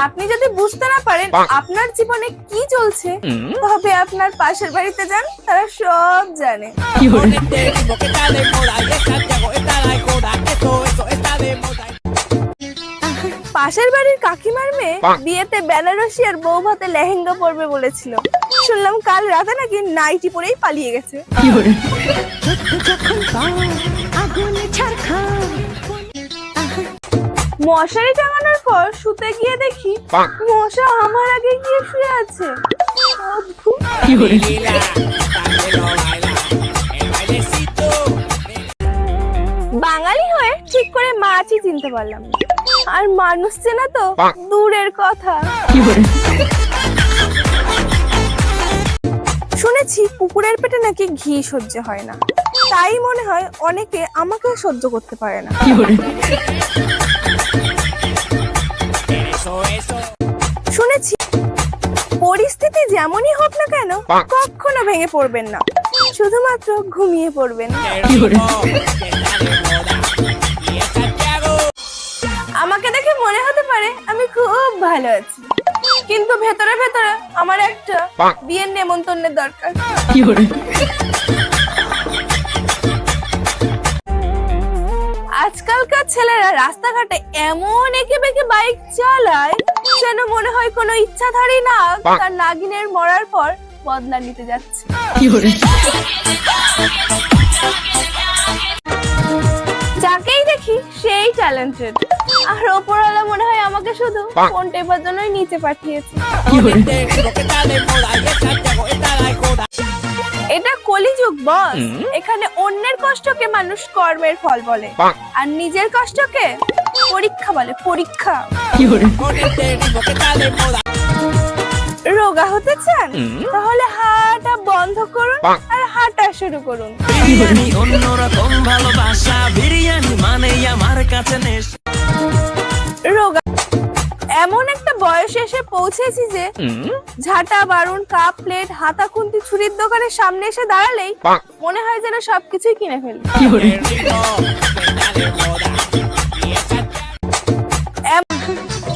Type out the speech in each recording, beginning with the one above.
আপনি যদি বুঝতে না পারেন আপনার জীবনে কি চলছে, তবে আপনার পাশের বাড়িতে যান, তারা সব জানে। পাশের বাড়ির কাকিমার মেয়ে বিয়েতে বেনারসি আর বউ ভাতে লেহেঙ্গা পরবে বলেছিল, শুনলাম কাল রাতে নাকি নাইটি পরেই পালিয়ে গেছে। মশারি টাঙানোর পর শুতে গিয়ে দেখি মশা আমার আগে গিয়ে শুয়ে আছে। বাঙালি হয়ে ঠিক করে মাছই চিনতে পারলাম না, আর মানুষ চেনা তো দূরের কথা। শুনেছি কুকুরের পেটে নাকি ঘি সহ্য হয় না, তাই মনে হয় অনেকে আমাকে সহ্য করতে পারে না। শুনেছি পরিস্থিতি যেমনই হোক না কেন কখনো ভেঙে পড়বেন না, শুধুমাত্র ঘুমিয়ে পড়বেন। আমাকে দেখে মনে হতে পারে আমি খুব ভালো আছি, কিন্তু ভেতরে ভেতরে আমার একটা বিয়ের নেমন্তন্নের দরকার। আজকালকার ছেলেরা রাস্তাঘাটে এমন এঁকে বেঁকে বাইক চালায় যেন মনে হয় কোনো ইচ্ছাধারী নাগ তার নাগিনের মরার পর বদলা নিতে যাচ্ছে। যাকেই দেখি সেই ট্যালেন্টেড, আর ওপরওয়ালা মনে হয় আমাকে শুধু ফোন টেপার জন্যই নিচে পাঠিয়েছে। এটা কলিযুগ বস, এখানে অন্যের কষ্টকে মানুষ কর্মের ফল বলে, আর নিজের কষ্টকে পরীক্ষা বলে। পরীক্ষা। রোগা হতে চান? তাহলে হাঁটা বন্ধ করুন আর হাঁটা শুরু করুন। রোগা এমন একটা বয়সে এসে পৌঁছেছি যে ঝাঁটা বারুন কাপ প্লেট হাতা খুন্তি ছুরির দোকানের সামনে এসে দাঁড়ালেই মনে হয় যেন সবকিছুই কিনে ফেলি।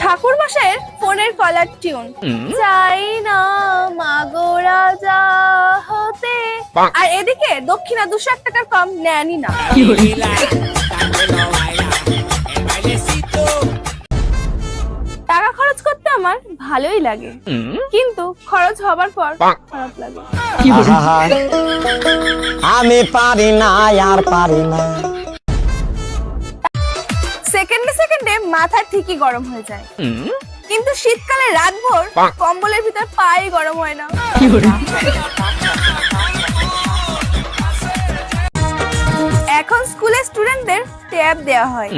ঠাকুর মশাইয়ের ফোনের কলার টিউন, চাই না মাগো রাজা হতে, আর এদিকে দক্ষিণা 200 টাকার কম নেয়নি না। টাকা খরচ করতে আমার ভালোই লাগে, কিন্তু খরচ হবার পর খারাপ লাগে। আমি পারি না আর পারি না। সেকেন্ডে সেকেন্ডে মাথা ঠিকই গরম হয়ে যায়, কিন্তু শীতকালে রাতভর কম্বলের ভিতর পাই গরম হয় না। এখন স্কুলে স্টুডেন্টদের ট্যাব দেওয়া হয়,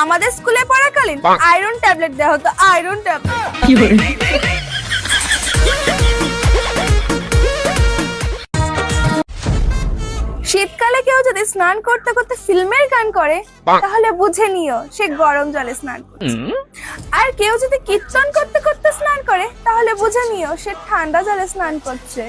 আমাদের স্কুলে পড়াকালীন আয়রন ট্যাবলেট দেওয়া হতো। Iron tablet. শীতকালে কেউ যদি স্নান করতে করতে ফিল্মের গান করে তাহলে বুঝে নিও সে গরম জলে স্নান করছে, আর কেউ যদি কীর্তন করতে করতে স্নান করে তাহলে বুঝে নিও সে ঠান্ডা জলে স্নান করছে।